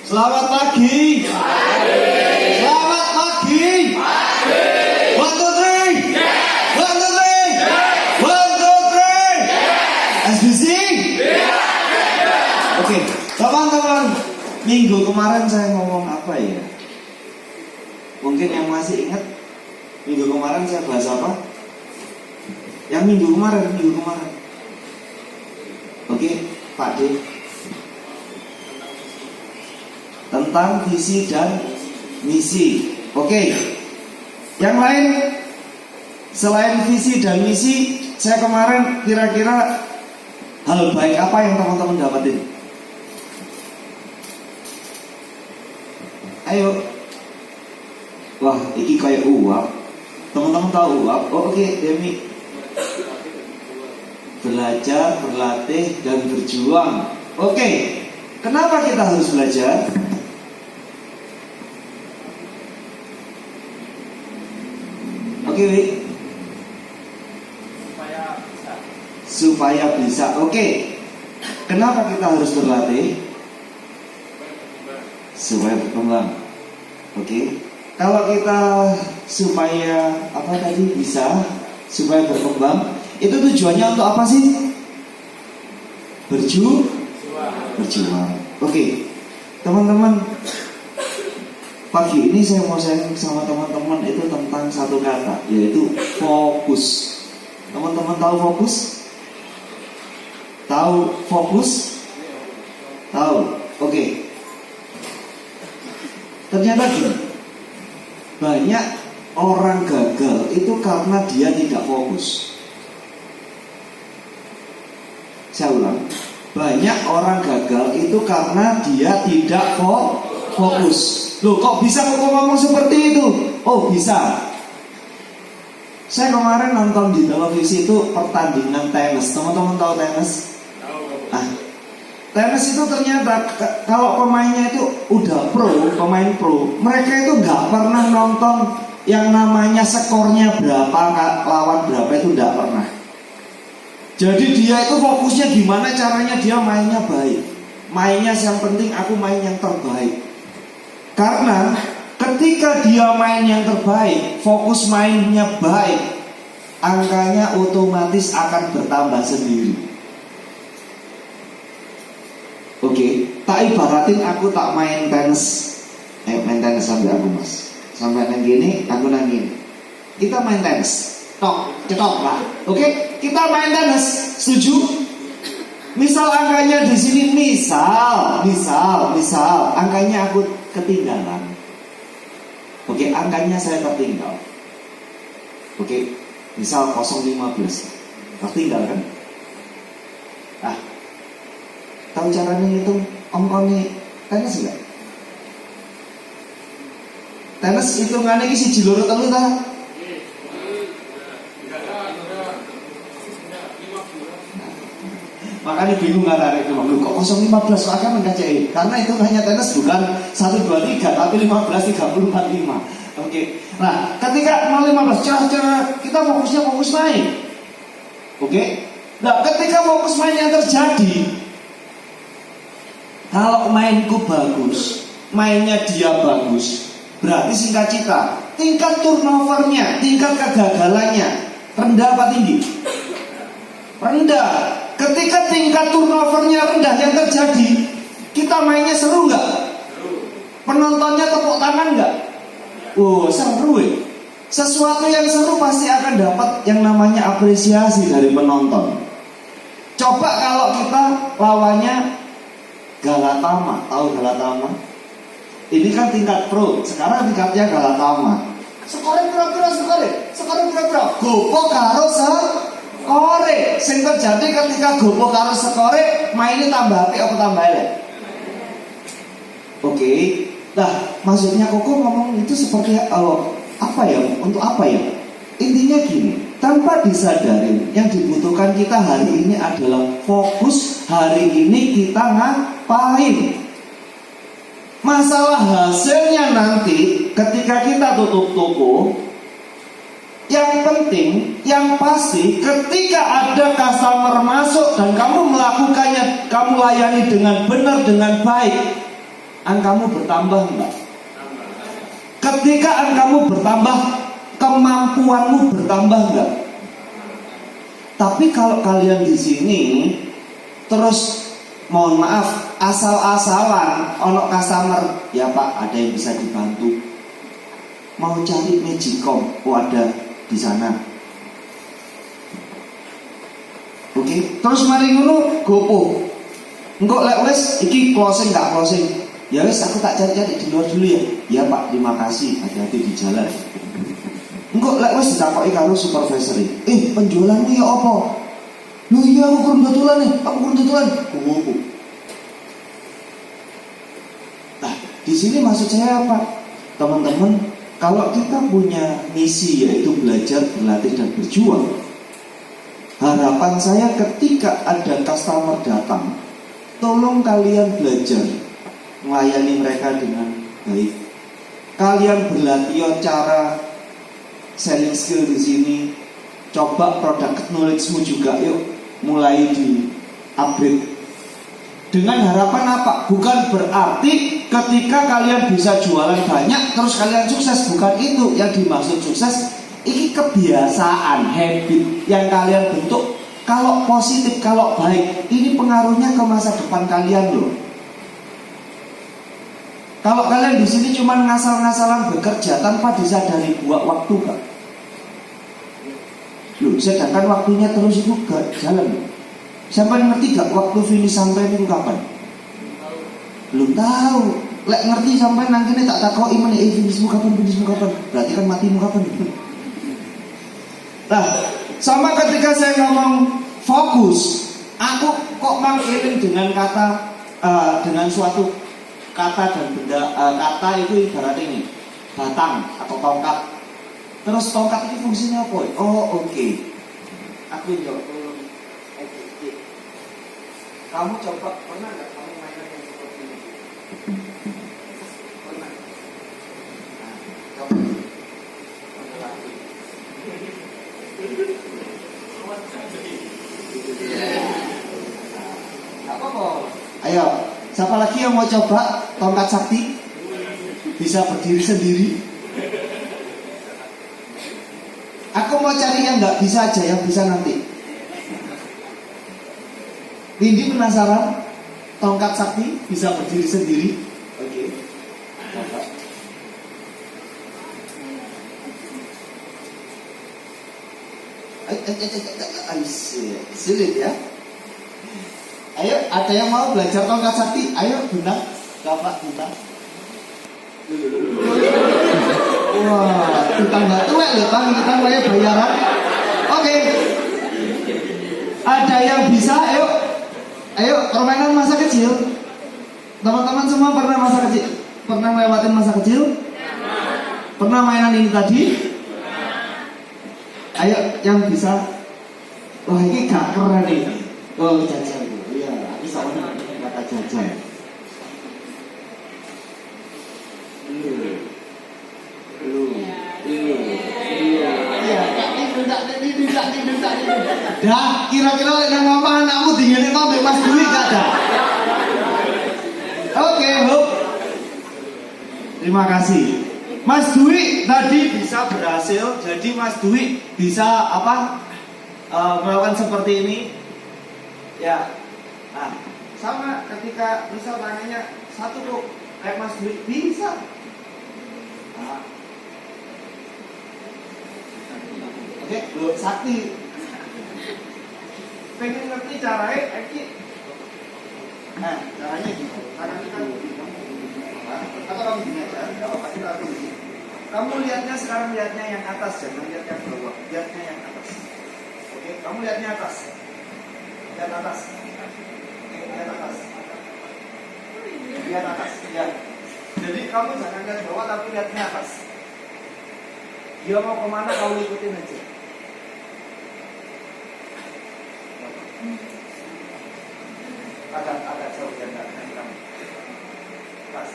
Selamat pagi. Selamat pagi. One, two, three. One, two, three. One, two, three. SBC. Oke, teman-teman. Minggu kemarin saya ngomong apa ya? Mungkin yang masih ingat minggu kemarin saya bahas apa? Yang minggu kemarin. Oke, Pak D. Tentang visi dan misi. Oke. Yang lain selain visi dan misi, saya kemarin kira-kira hal baik apa yang teman-teman dapatin? Ayo. Wah, ini kayak uap. Teman-teman tahu uap? Oh, oke, Demi. Belajar, berlatih, dan berjuang. Oke. Kenapa kita harus belajar? Oke, supaya bisa. Oke. Kenapa kita harus berlatih? Supaya berkembang. Oke. Kalau kita supaya apa tadi bisa, supaya berkembang, itu tujuannya untuk apa sih? Berjuang. Oke. Teman-teman, pagi ini saya mau sharing sama teman-teman itu tentang satu kata, yaitu fokus. Teman-teman tahu fokus? Tahu fokus? Tahu. Oke. Ternyata gini, banyak orang gagal itu karena dia tidak fokus. Saya ulang, banyak orang gagal itu karena dia tidak fokus. Loh, kok bisa kok ngomong seperti itu? Oh, bisa. Saya kemarin nonton di televisi itu pertandingan tenis. Teman-teman tahu tenis? Tenis itu ternyata kalau pemainnya itu udah pemain pro, mereka itu nggak pernah nonton yang namanya skornya berapa, lawan berapa, itu nggak pernah. Jadi dia itu fokusnya gimana caranya dia mainnya baik. Mainnya yang penting aku main yang terbaik. Karena ketika dia main yang terbaik, fokus mainnya baik, angkanya otomatis akan bertambah sendiri. Oke, tak ibaratin aku tak main tenis. Main tenis sampai aku mas. Sampai nang gini, aku nang gini. Kita main tenis. Cetok lah. Oke, kita main tenis. Setuju? Misal angkanya di sini, misal angkanya aku ketinggalan. Oke, angkanya saya tertinggal. Oke, misal 0,15. Tertinggal kan? Tahu caranya ngitung ongkongnya tenis enggak? Tenis hitungannya isi jilur telu ta? Makanya bingung nggak tarik itu. Kok 0,15 akan mengkacai? Karena itu hanya tenis bukan 1, 2, 3 tapi 15, 30, 45. Oke. Nah, ketika 0,15 cara kita fokus main. Oke. Nah, ketika fokus main yang terjadi, kalau mainku bagus, mainnya dia bagus, berarti singkat cerita, tingkat turnovernya, tingkat kegagalannya rendah apa tinggi? Rendah. Ketika tingkat turnovernya rendah, yang terjadi, kita mainnya seru nggak? Penontonnya tepuk tangan nggak? Oh, seru ya. Sesuatu yang seru pasti akan dapat yang namanya apresiasi dari penonton. Coba kalau kita lawannya Galatama, tahu Galatama? Ini kan tingkat pro, sekarang tingkatnya Galatama. Skore pira-pira. Gopo karo skore. Sing terjadi ketika gopo karo skore, mainnya tambah apik apa tambah elek? Oke. Nah, maksudnya Koko ngomong itu seperti apa ya? Untuk apa ya? Intinya gini, tanpa disadari yang dibutuhkan kita hari ini adalah fokus. Hari ini kita ngapain? Masalah hasilnya nanti ketika kita tutup toko, yang penting, yang pasti ketika ada customer masuk dan kamu melakukannya, kamu layani dengan benar, dengan baik, angkamu bertambah enggak? Ketika angkamu bertambah, kemampuanmu bertambah enggak? Tapi kalau kalian di sini terus, mohon maaf, asal-asalan ono customer, ya Pak, ada yang bisa dibantu. Mau cari Magicom, oh ada di sana. Oke, terus mari ngono gopo. Engko lek wis iki closing gak closing. Ya wis aku tak cari-cari di luar dulu ya. Ya Pak, terima kasih, hati-hati di jalan. Engko lek wis ditakoki karo supervisor, penjualanmu ya apa? Loh iya aku kurang tutulan nih, aku kurang tutulan. Gopo. Nah, di sini maksud saya apa? Teman-teman, kalau kita punya misi yaitu belajar, berlatih dan berjuang, harapan saya ketika ada customer datang, tolong kalian belajar melayani mereka dengan baik. Kalian berlatih cara selling skill di sini. Coba product knowledge-mu juga yuk mulai di upgrade. Dengan harapan apa? Bukan berarti ketika kalian bisa jualan banyak terus kalian sukses. Bukan itu yang dimaksud sukses. Ini kebiasaan, habit yang kalian bentuk. Kalau positif, kalau baik, ini pengaruhnya ke masa depan kalian loh. Kalau kalian di sini cuma ngasal-ngasalan bekerja tanpa disadari buat waktu kan? Loh, sedangkan waktunya terus itu gak jalan. Sampai ngerti gak waktu finish sampai itu kapan? Belum tahu. Lek ngerti sampai nanti tak takoi meneh finishmu kapan? Berarti kan matimu kapan? Nah, sama ketika saya ngomong fokus, aku kok mangkiling dengan kata dengan suatu kata dan benda. Kata itu ibarat ini batang atau tongkat. Terus tongkat ini fungsinya apa? Oh oke. Aku jawab. Oke. Kamu coba pernah nggak kamu mainan yang seperti ini? Pernah. Nah, coba. Apa? Ayo, siapa lagi yang mau coba tongkat sakti? Bisa berdiri sendiri. Aku mau cari yang nggak bisa aja, yang bisa nanti. Windy penasaran? Tongkat sakti bisa berdiri sendiri? Oke. Sulit ya. Ayo, ada yang mau belajar tongkat sakti? Ayo, Bunda, Bapak, Bunda. Wah, tukang batu ya, Pak, kita mulai bayaran. Oke. Ada yang bisa? Ayo, permainan masa kecil. Teman-teman semua pernah masa kecil? Pernah lewatin masa kecil? Pernah mainan ini tadi? Ayo, yang bisa. Wah, ini gak keren nih. Oh, jajan. Iya, bisa kata jajan. Dah, kira-kira yang ngomong anakmu dingin itu ambil Mas Dwi gak ada. Oke, Hup. Terima kasih. Mas Dwi tadi bisa berhasil. Jadi Mas Dwi bisa melakukan seperti ini. Ya. Nah, sama ketika misal tangannya satu kok kayak Mas Dwi bisa. Nah. Oke, lu sakti. Pengen ngerti caranya, Nah, caranya gitu. Tangan kita atau kamu gini aja, kalau pasti aku gini. Kamu lihatnya sekarang lihatnya yang atas, jangan lihat yang bawah, lihatnya yang atas. Oke, kamu lihatnya atas. Lihat atas. Oke, lihat atas. Lihat atas, ya. Jadi kamu jangan lihat bawah tapi lihatnya atas. Dia mau kemana kamu ikutin aja. Agak jauh ya, enggak kamu. Pas.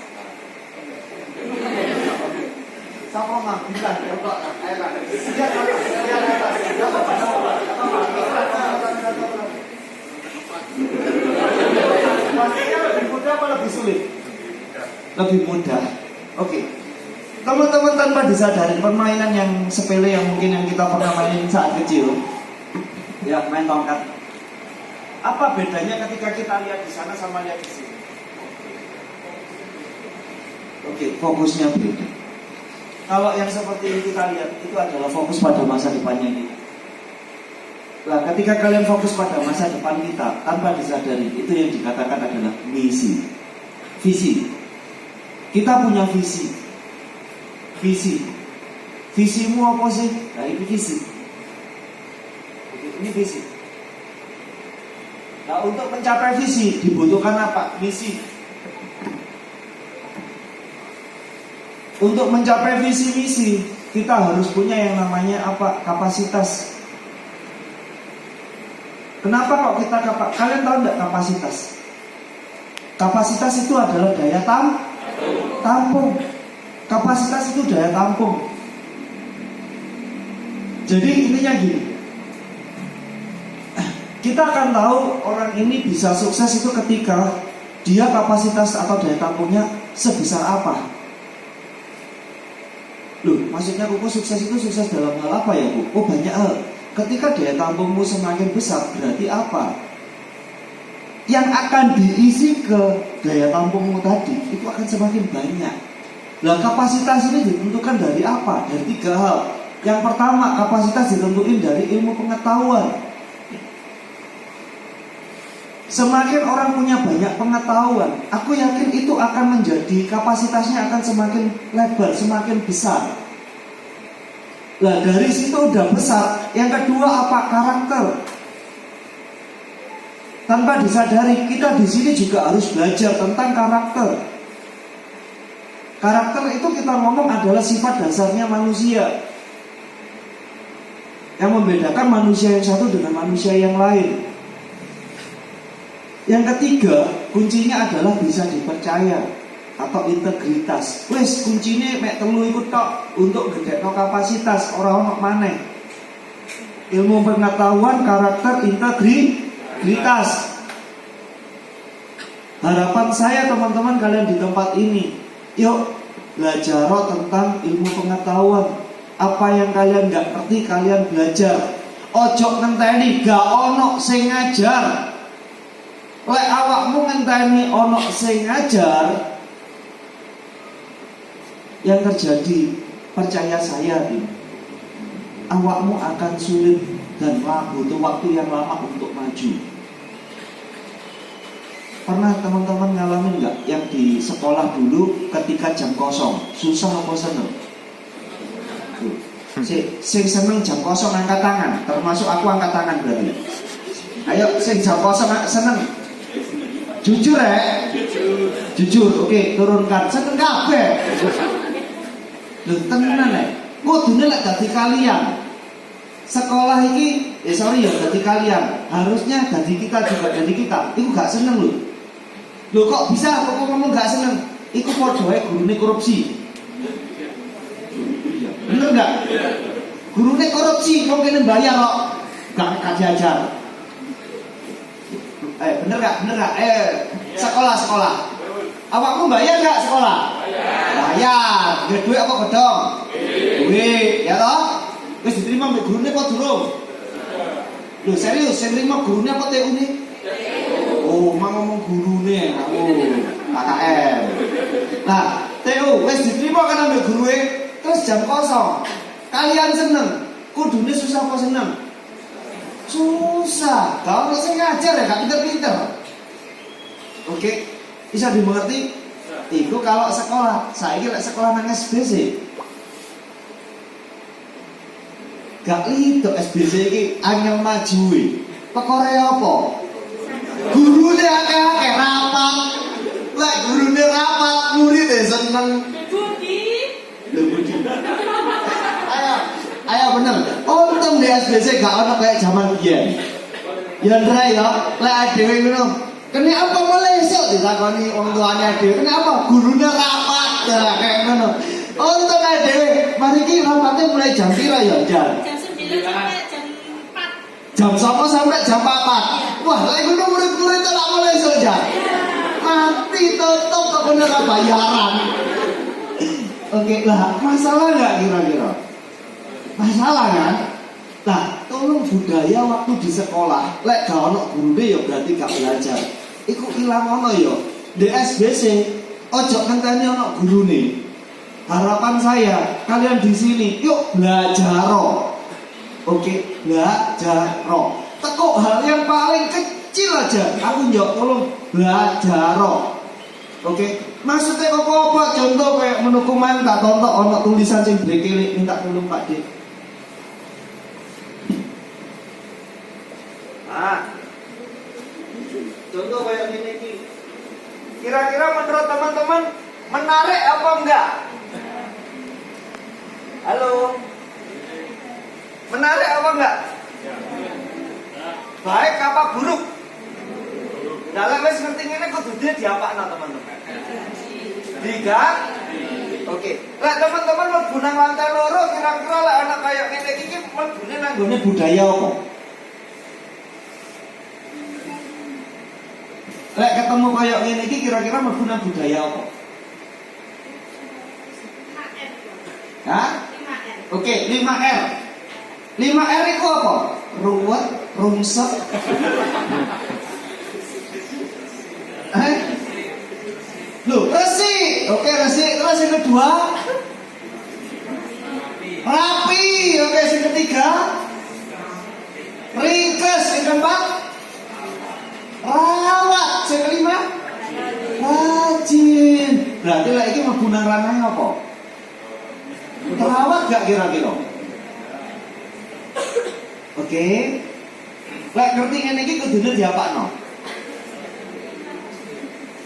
Sama ngambilan ya Pak. Ayo lah. Lihat atas. Pastinya lebih mudah apa lebih sulit? lebih mudah. Oke. Teman-teman, tanpa disadari permainan yang sepele yang mungkin yang kita pernah mainin saat kecil, ya main tongkat. Apa bedanya ketika kita lihat di sana sama lihat di sini? Oke, fokusnya beda. Kalau yang seperti yang kita lihat itu adalah fokus pada masa depannya kita. Nah, ketika kalian fokus pada masa depan kita tanpa disadari, itu yang dikatakan adalah misi, visi. Kita punya visi. Visimu apa sih? Nah, ini visi. Ini visi. Nah, untuk mencapai visi dibutuhkan apa? Misi. Untuk mencapai visi misi, kita harus punya yang namanya apa? Kapasitas. Kenapa kok kita kalian tahu enggak kapasitas? Kapasitas itu adalah daya tampung. Kapasitas itu daya tampung. Jadi intinya gini, kita akan tahu orang ini bisa sukses itu ketika dia kapasitas atau daya tampungnya sebesar apa. Loh, maksudnya Kuku sukses itu sukses dalam hal apa ya, Bu? Oh, banyak hal. Ketika daya tampungmu semakin besar, berarti apa? Yang akan diisi ke daya tampungmu tadi itu akan semakin banyak. Nah, kapasitas ini ditentukan dari apa? Dari 3 hal. Yang pertama, kapasitas ditentukan dari ilmu pengetahuan. Semakin orang punya banyak pengetahuan, aku yakin itu akan menjadi kapasitasnya akan semakin lebar, semakin besar. Nah, dari situ udah besar. Yang kedua apa? Karakter. Tanpa disadari, kita di sini juga harus belajar tentang karakter. Karakter itu kita ngomong adalah sifat dasarnya manusia yang membedakan manusia yang satu dengan manusia yang lain. Yang ketiga, kuncinya adalah bisa dipercaya atau integritas. Wes, kuncinya mek telu iku tok untuk gedekno kapasitas, ora ono maneh. Ilmu pengetahuan, karakter, integritas. Harapan saya teman-teman kalian di tempat ini, yuk belajar tentang ilmu pengetahuan. Apa yang kalian gak ngerti kalian belajar. Ojo ngenteni gak ono sing ngajar. Lek awakmu ngenteni ono sing ngajar, yang terjadi, percaya saya ini, awakmu akan sulit dan butuh waktu yang lama untuk maju. Pernah teman-teman ngalamin nggak yang di sekolah dulu ketika jam kosong susah apa seneng? Sing seneng jam kosong angkat tangan, termasuk aku angkat tangan berarti. Ayo sing jam kosong seneng. Jujur ya? Jujur, oke, turunkan. Seneng kabeh. Lho tenan ya. Kudune lek dadi kalian. Sekolah iki, sorry ya dadi kalian. Harusnya dadi kita juga dadi kita. Iku gak seneng lho. Lho kok bisa kok ngomong gak seneng? Iku padha wae gurune korupsi. Bener gak? Gurune korupsi, kok kene bayar kok gak diajar. Bener gak? Sekolah. Awakmu bayar gak sekolah? Bayar. Gede duit apa gedong? Duit, ya toh? Wis diterima mbek gurune apa durung? Loh serius, sing nrimo gurune apa TU-ne? Oh, mang ngomong gurune kamu. KKN. Nah, TU wis diterima kan ambek gurune, terus jam kosong. Kalian seneng? Kudune susah apa seneng? Susah. Kalau sing ngajar ya gak pinter-pinter. Oke, bisa dimengerti? Iku kalau sekolah, saya kira sekolah nang SBC. Gak lido SBC iki angel maju e. Perkara apa? Gurune akeh-akeh rapat. Lek gurune rapat, murid e seneng. Budi. Ayo bener. Untung di SBC gak ono kayak zaman biyen. Ya ndra ya, lek dhewe ngono. Kenapa mulai esok ditakoni wong tuane dhewe? Kenapa gurune rapat kayak ngono? Untung ae dhewe, mari iki rapate mulai jam pira ya, Jan? Jam 9 sampai jam 4. Jam 9 sampai jam 4. Wah, lek ngono murid-murid tak mulai esok, Jan. mati tutup kok bener bayaran. Oke lah, masalah nggak kira-kira? Masalah kan? Nah, tolong budaya waktu di sekolah, lek gak ono gurune ya berarti gak belajar. Iku ilang ono ya. Di SBC, ojo ngenteni ono gurune. Harapan saya, kalian di sini, yuk belajar. Oke, belajar. Tekuk hal yang paling kecil aja. Aku njok tolong belajar. Oke, maksudnya kok apa? Contoh kayak menu kuman tak tonton ono tulisan sing brekele minta tolong Pak D. Nah, contoh kayak gini nih. Kira-kira menurut teman-teman menarik apa enggak? Halo, menarik apa enggak? Baik apa buruk? Dalam wis ngerti ngene kudu diapakno teman-teman. Digang. Oke. Lah teman-teman mlebu nang lantai loro kira-kira lek anak kaya ngene iki mlebune nang gone budaya apa? Lek ketemu kaya ngene iki kira-kira mlebu nang budaya apa? Hah? 5R. Oke, 5R. 5R itu apa? Ruwet, rungsek. Loh, resi. Oke, resi. Terus yang kedua rapi. Oke, yang ketiga ringkes. Yang keempat rawat. Yang kelima rajin. Berarti lah ini menggunakan ranahnya apa? Terawat gak kira-kira? Oke. Lek ngerti ngene iki kudune diapakno?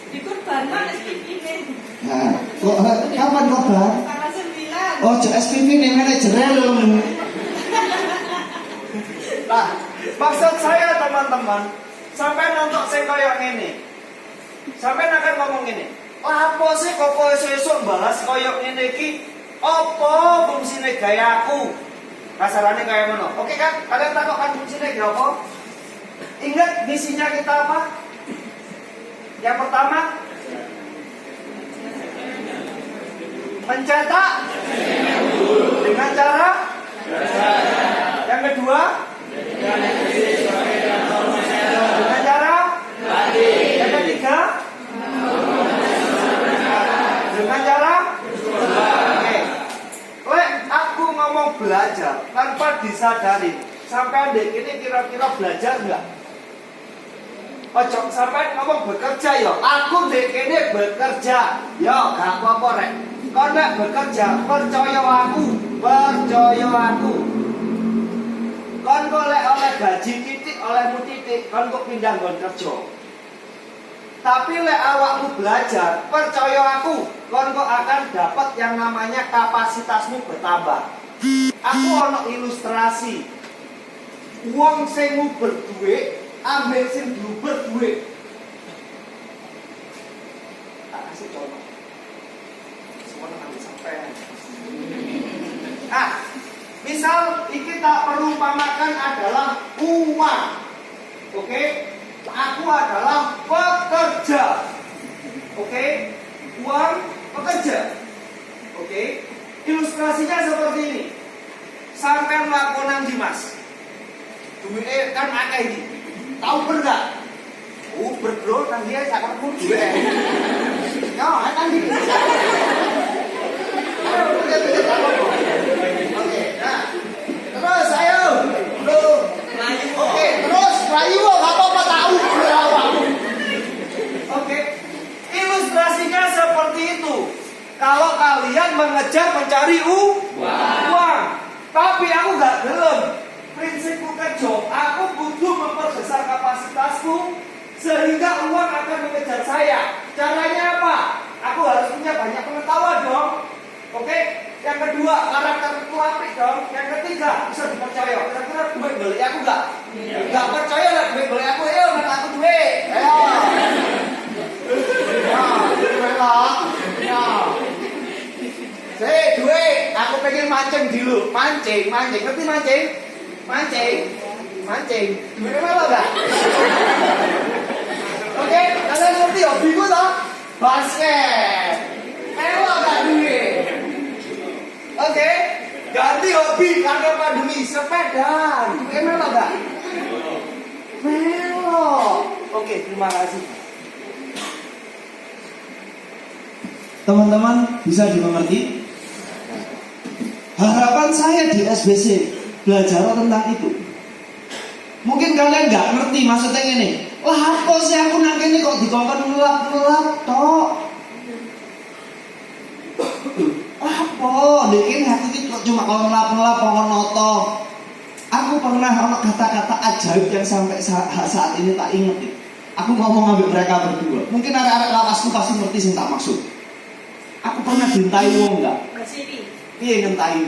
Dikorban SPV. Nah, kok kapan korban? Tanggal 9. Oh, SPV nih manajernya lho. Nah, maksud saya teman-teman, sampai nonton sing kaya ngene. Sampai akan ngomong ngene. Apa sih kok esuk balas kaya ngene iki? Apa fungsine gayaku? Kasarannya kayak mana? Oke kan? Kalian tahu kan fungsinya gaya apa? Ingat misinya kita apa? Yang pertama mencetak dengan cara. Yang kedua dengan cara. Yang ketiga dengan cara. Aku ngomong belajar tanpa disadari. Sampai dek ini kira-kira belajar enggak? Ojo sampai ngomong bekerja yo. Aku dek ini bekerja. Yo, gak apa-apa rek. Kau nek bekerja, percaya aku. Kon golek oleh gaji titik, olehmu titik, kon kok pindah nggon kerja. Tapi lek awakmu belajar, percaya aku, kon kok akan dapat yang namanya kapasitasmu bertambah. Aku ono ilustrasi. Wong sing nguber duit, ambil sing bluber duit. Tak kasih contoh. Semua nanti sampai. Misal iki tak perumpamakan adalah uang. Oke? Aku adalah pekerja. Oke? Uang pekerja. Oke? Ilustrasinya seperti ini. Sampai melakukan Dimas. Duitnya kan akeh ini. Tahu bener? Berdua nang dia sakar pun duit. Ya, kan gitu. Oke, nah. Terus ayo. Oke, terus rayu enggak apa-apa tahu berapa. Oke. Ilustrasinya seperti itu. Kalau kalian mengejar mencari uang. Tapi aku gak gelem. Prinsipku kerja, aku butuh memperbesar kapasitasku sehingga uang akan mengejar saya. Caranya apa? Aku harus punya banyak pengetahuan dong. Oke? Yang kedua, karakterku apik dong. Yang ketiga, bisa dipercaya. Kira-kira duit beli aku gak? Gak percaya lah duit beli aku. Ayo, nak aku duit. Ayo. Ya. Duit, aku pengen mancing dulu. Mancing. Ngerti mancing? Mancing. Duitnya malah gak? Oke, kalian ngerti hobiku toh? Basket. Melo gak duwe. Oke, ganti hobi karena pandemi sepeda. Melo gak? Melo. Oke, terima kasih. Teman-teman bisa dimengerti? Harapan saya di SBC belajar tentang itu. Mungkin kalian nggak ngerti maksudnya ini. Lah apa sih aku nang kene kok dikongkon ngelap-ngelap tok? Apa? Dikene aku iki kok cuma ngelap-ngelap kok noto. Aku pernah ono kata-kata ajaib yang sampai saat ini tak inget. Aku ngomong sama mereka berdua. Mungkin arek-arek lawasku pasti ngerti sing tak maksud. Aku pernah dintai wong enggak? Masih. Piye ngentai?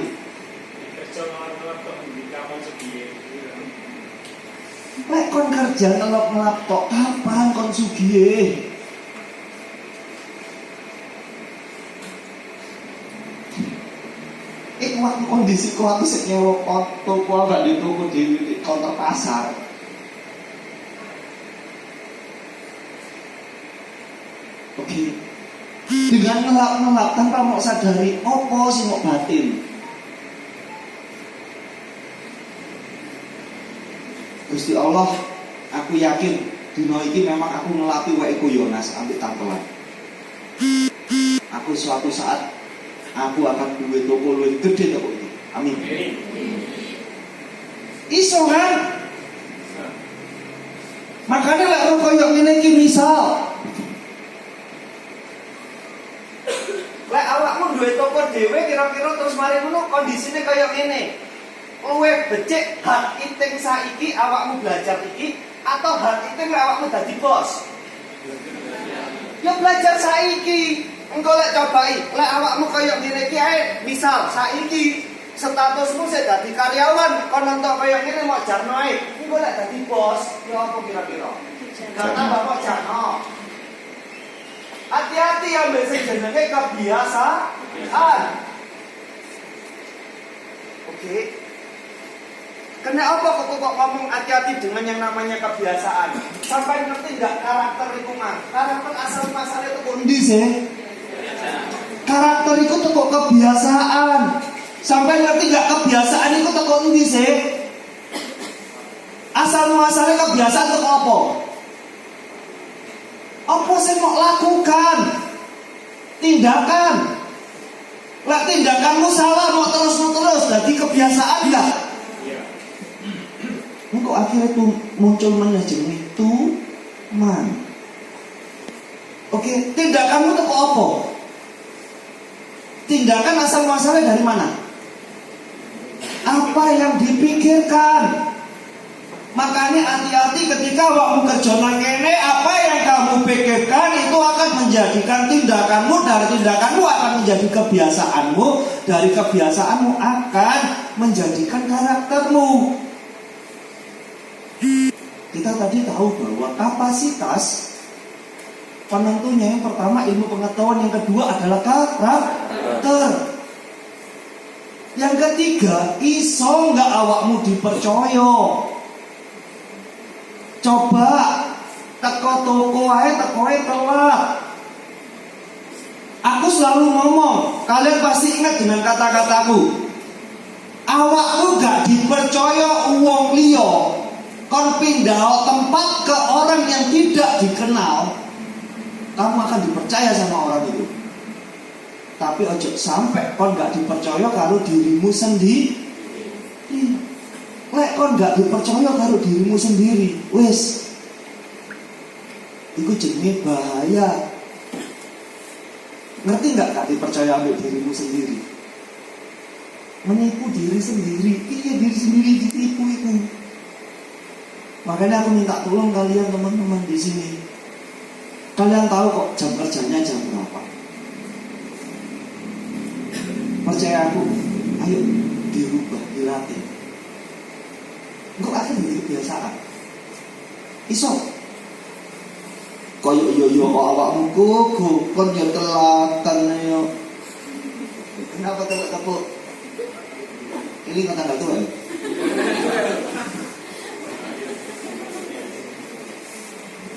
Kerja ngelap-ngelap kok di kamar sepiye. Lek kon kerja ngelap-ngelap tok, kapan kon sugih? Waktu kondisiku aku sik nyewa toko gak di toko di counter pasar. Oke. Dengan ngelap-ngelap tanpa mau sadari opo sih mau batin. Gusti Allah, aku yakin dino iki memang aku ngelapi wae ku Yonas ambek tampelan. Aku suatu saat aku akan duwe toko luwih gede toko ini. Amin. Iso kan? Makanya lek ora koyo ngene iki misal. Lek awakmu duwe toko dhewe kira-kira terus mari ngono kondisine koyo ngene. Luwih becik hak iting saiki awakmu belajar iki atau hak iting lek awakmu dadi bos? Ya belajar saiki. Engko lek cobai, lek awakmu kaya ngene iki ae, misal saiki statusmu sik dadi karyawan, kon entuk kaya ngene mau jarno ae. Engko lek dadi bos, ya apa kira-kira? Gak tambah kok jarno. Hati-hati ya mbek sing jenenge kebiasaan. Oke. Kenapa kok ngomong hati-hati dengan yang namanya kebiasaan? Sampai ngerti nggak karakter itu mah? Karakter asal masalah itu kundi sih. Karakter itu tuh kok kebiasaan. Sampai ngerti nggak kebiasaan itu tuh kundi sih? Asal masalah kebiasaan itu apa? Apa sih mau lakukan? Tindakan. Lah tindakanmu salah mau terus. Jadi kebiasaan nggak? Kok akhirnya tuh muncul manajemen itu man. Oke, tindakanmu tuh kok apa? Tindakan asal muasalnya dari mana? Apa yang dipikirkan? Makanya hati-hati ketika waktu kerja nang kene, apa yang kamu pikirkan itu akan menjadikan tindakanmu, dari tindakanmu akan menjadi kebiasaanmu, dari kebiasaanmu akan menjadikan karaktermu. Kita tadi tahu bahwa kapasitas penentunya yang pertama ilmu pengetahuan, yang kedua adalah karakter. Yang ketiga, iso nggak awakmu dipercaya. Coba teko toko ae tekoe telat. Aku selalu ngomong, kalian pasti ingat dengan kata-kataku. Awakmu gak dipercaya uang liya, kon pindah tempat ke orang yang tidak dikenal, kamu akan dipercaya sama orang itu. Tapi ojo sampai kon gak dipercaya kalau dirimu sendiri. Lek kon gak dipercaya karo dirimu sendiri, wis iku jenenge bahaya. Ngerti gak gak dipercaya ambil dirimu sendiri? Menipu diri sendiri. Iya, diri sendiri ditipu itu. Makanya aku minta tolong kalian teman-teman di sini. Kalian tahu kok jam kerjanya jam berapa? Percaya aku, ayo dirubah, dilatih. Engkau akan menjadi kebiasaan. Iso. Koyo yo kok awakmu gugup kon yo telatan yo. Kenapa tepuk-tepuk? Ini kata enggak tuh.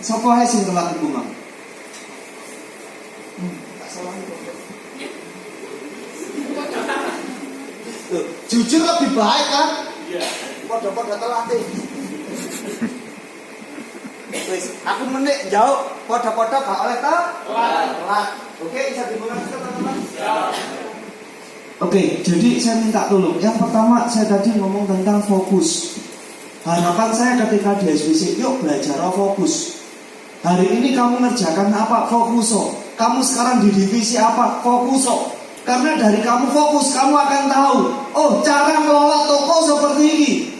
Sopo Sopo ae sing telat iku mang. Tak salah kok. Jujur lebih baik kan? Iya. Podo-podo telat e. Wis, aku menik jauh podo-podo gak oleh telat. Oke, bisa dimulai teman-teman. Oke, jadi saya minta tolong. Yang pertama saya tadi ngomong tentang fokus. Harapan saya ketika di SBC, yuk belajar fokus. Hari ini kamu ngerjakan apa? Fokus. Kamu sekarang di divisi apa? Fokus. Karena dari kamu fokus, kamu akan tahu, oh cara ngelola toko seperti ini.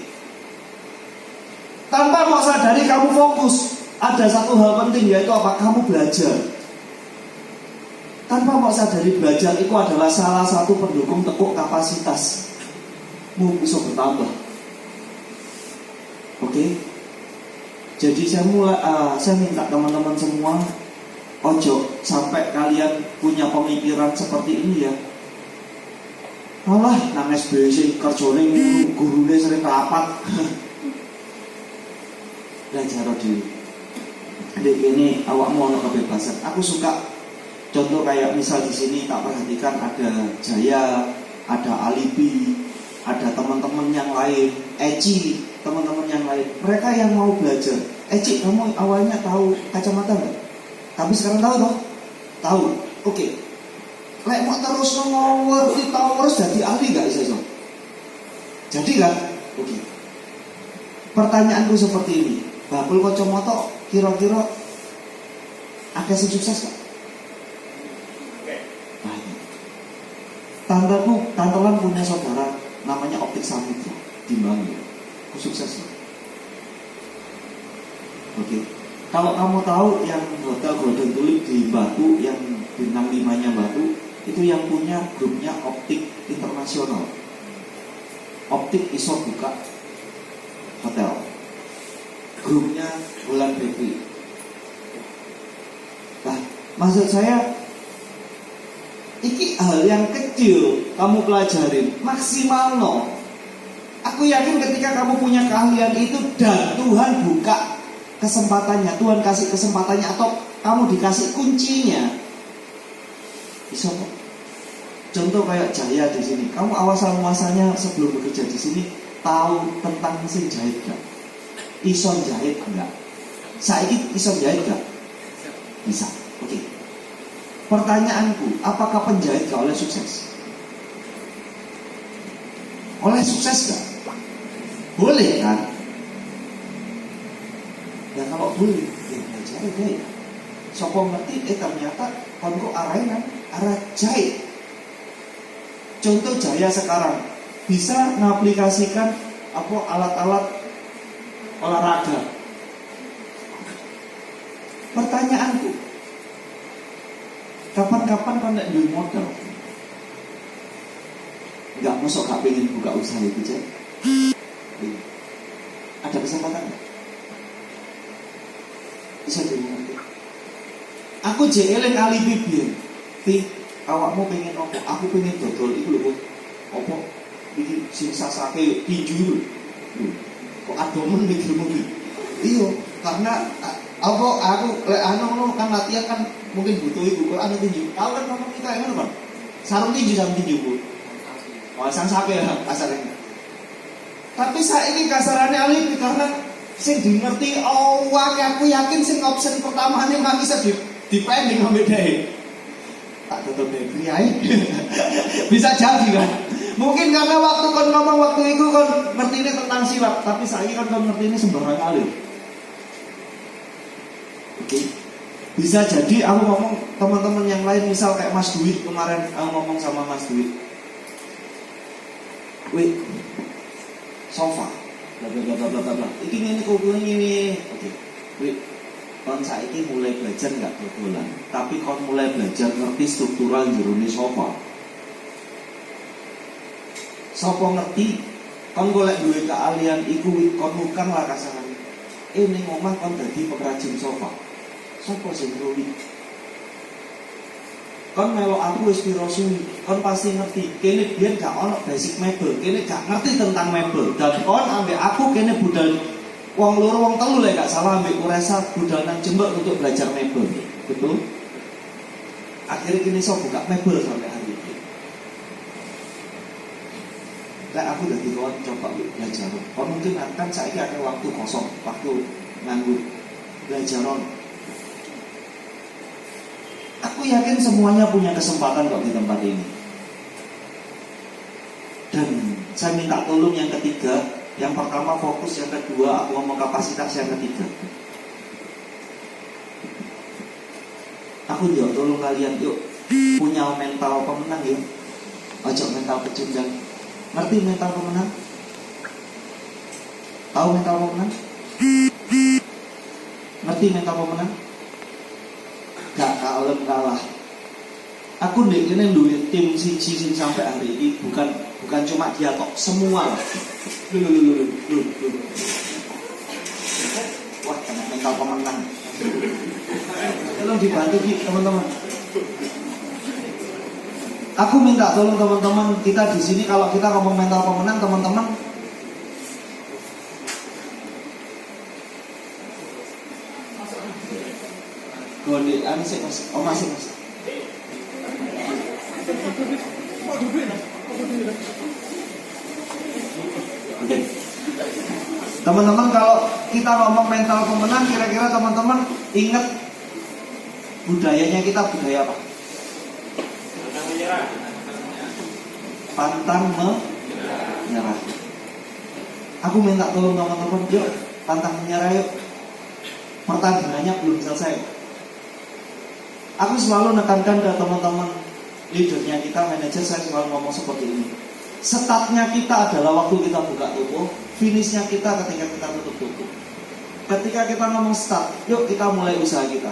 Tanpa mau sadari kamu fokus. Ada satu hal penting, yaitu apa? Kamu belajar. Tanpa mau sadari belajar itu adalah salah satu pendukung tekuk kapasitasmu bisa bertambah. Oke. Jadi saya minta teman-teman semua ojo sampai kalian punya pemikiran seperti ini ya. Alah, nang SBC kerjane gurune sering rapat. Belajar dulu. Dek ini awakmu ono kebebasan. Aku suka contoh kayak misal di sini tak perhatikan ada Jaya, ada Alibi, ada teman-teman yang lain, Eci, teman-teman yang lain. Mereka yang mau belajar. Eci, kamu awalnya tahu kacamata nggak? Tapi sekarang tahu toh? Tahu. Oke. Lek mau terus ngerti tahu terus jadi ahli nggak bisa so? Jadi kan? Oke. Pertanyaanku seperti ini. Bakul kacamata kira-kira ada sing sukses nggak? Tantelan punya saudara namanya Optik Samudra di Bangil. Sukses. Oke. Kalau kamu tahu yang hotel Golden Tulip di Batu, yang bintang 5-nya Batu, itu yang punya grupnya Optik Internasional. Optik iso buka hotel. Grupnya Bulan BP. Nah, maksud saya iki hal yang kecil kamu pelajarin, maksimal no. Aku yakin ketika kamu punya keahlian itu dan Tuhan buka kesempatannya, Tuhan kasih kesempatannya atau kamu dikasih kuncinya, bisa kok. Contoh kayak Jaya di sini, kamu awal muasalnya sebelum bekerja di sini tahu tentang mesin jahit gak? Ison jahit enggak? Saiki ison jahit gak? Bisa. Oke. Pertanyaanku, apakah penjahit gak oleh sukses? Oleh sukses gak? Boleh kan? Ya kalau boleh, ya belajar deh. Sopo ngerti, ternyata konko arainan, arah jahit. Contoh Jaya sekarang bisa mengaplikasikan apa alat-alat olahraga. Pertanyaanku, kapan-kapan kau nak duit modal? Enggak, masuk gak pengen buka usaha itu aja. Ada kesempatan gak? Bisa jadi ngerti. Aku jeeling Alibi biyen. Ti, awakmu pengen apa? Aku pengen dodol iku lho. Apa? Iki sing sasake tinju lho. Kok adomen mikirmu iki? Iya, karena apa aku lek anu kan latihan kan mungkin butuh ibu kok anu tinju. Tahu kan ngomong kita ngono kan? Sarung tinju sama tinju Bu. Oh, sang sape ya kasarnya. Tapi saiki kasarane Alibi karena sing dingerti aku yakin sing option pertamane mah bisa dipending ambek dhewe. Tak tutup bakery ae. Bisa jadi kan. Mungkin karena waktu kon ngomong waktu itu kon ngertine tentang silat, tapi saiki kan kon ngertine sembarang kali. Oke. Bisa jadi aku ngomong teman-teman yang lain misal kayak Mas Duit kemarin aku ngomong sama Mas Duit. Wih. Sofa. Bla bla bla bla bla. Iki ngene kok ngene. Oke. Wih. Kon saiki mulai belajar enggak dodolan, tapi kon mulai belajar ngerti struktural jerone sofa. Sopo ngerti, kon golek duwe keahlian iku kon bukan lah kasarane. Ning omah kon dadi pengrajin sofa. Sopo sing ruwi? Kon melo aku wis piro suwi, kon pasti ngerti. Kene biyen gak ono basic mebel, kene gak ngerti tentang mebel. Dan kon ambek aku kene budal Wong loro wong telu lek gak salah ambek Kuresa budal nang Jember untuk belajar mebel. Betul? Akhirnya kini iso buka mebel sampai hari ini. Lek aku udah kawan coba belajar. Kau mungkin akan saya ada waktu kosong, waktu nganggur belajar. Aku yakin semuanya punya kesempatan kok di tempat ini. Dan saya minta tolong yang ketiga, yang pertama fokus, yang kedua aku ngomong kapasitas, yang ketiga. Aku juga tolong kalian yuk punya mental pemenang yuk. Ojo mental pecundang. Ngerti mental pemenang? Tahu mental pemenang? Ngerti mental pemenang? Gak kalah. Aku ndek kene duwe tim siji sing sampai hari ini bukan cuma dia kok, semua. Wah, kena mental pemenang. Tolong dibantu teman-teman. Aku minta tolong teman-teman, kita di sini kalau kita ngomong mental pemenang, teman-teman gondean sih mas, masih mas. Oke. Teman-teman, kalau kita ngomong mental pemenang, kira-kira teman-teman ingat budayanya kita budaya apa? Pantang menyerah. Aku minta tolong teman-teman, yuk pantang menyerah yuk. Pertandingannya belum selesai. Aku selalu nekankan ke teman-teman leadernya kita, manajer, saya selalu ngomong seperti ini. Startnya kita adalah waktu kita buka toko, finishnya kita ketika kita tutup toko. Ketika kita ngomong start, yuk kita mulai usaha kita.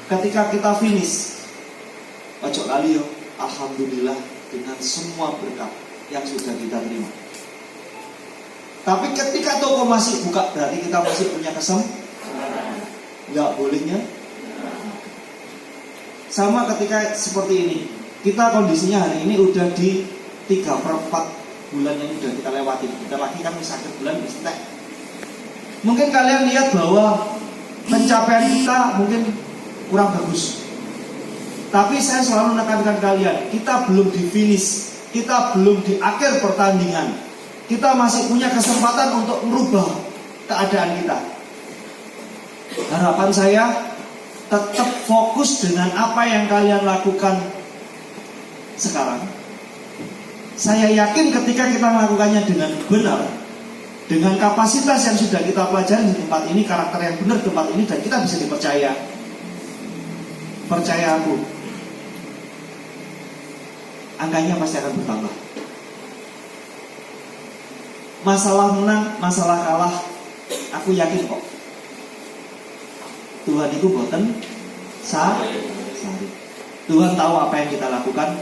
Ketika kita finish, ojo kali yuk, alhamdulillah dengan semua berkat yang sudah kita terima. Tapi ketika toko masih buka, berarti kita masih punya kesempatan. Gak bolehnya. Sama ketika seperti ini, kita kondisinya hari ini udah di 3/4 bulan yang udah kita lewati. Kita lagi kan akhir bulan mistek. Mungkin kalian lihat bahwa pencapaian kita mungkin kurang bagus. Tapi saya selalu menekankan kalian, kita belum di finish, kita belum di akhir pertandingan. Kita masih punya kesempatan untuk merubah keadaan kita. Harapan saya tetap fokus dengan apa yang kalian lakukan sekarang. Saya yakin ketika kita melakukannya dengan benar, dengan kapasitas yang sudah kita pelajari di tempat ini, karakter yang benar di tempat ini, dan kita bisa dipercaya. Percaya aku, angkanya pasti akan bertambah. Masalah menang, masalah kalah, aku yakin kok Tuhan itu boten sari. Tuhan tahu apa yang kita lakukan.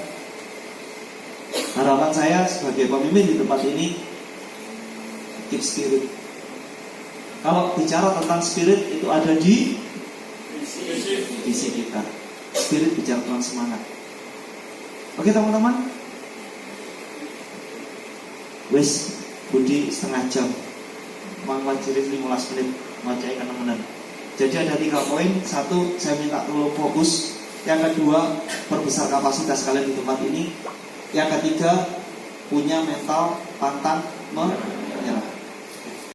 Harapan saya sebagai pemimpin di tempat ini, keep spirit. Kalau bicara tentang spirit, itu ada di visi kita. Spirit bicara tentang semangat. Oke teman-teman, wes Budi setengah jam, mengwajirin 15 menit, ngocai ke teman-teman. Jadi ada 3 poin. 1, saya minta tolong fokus. Yang kedua, perbesar kapasitas kalian di tempat ini. Yang ketiga, punya mental pantang menyerah.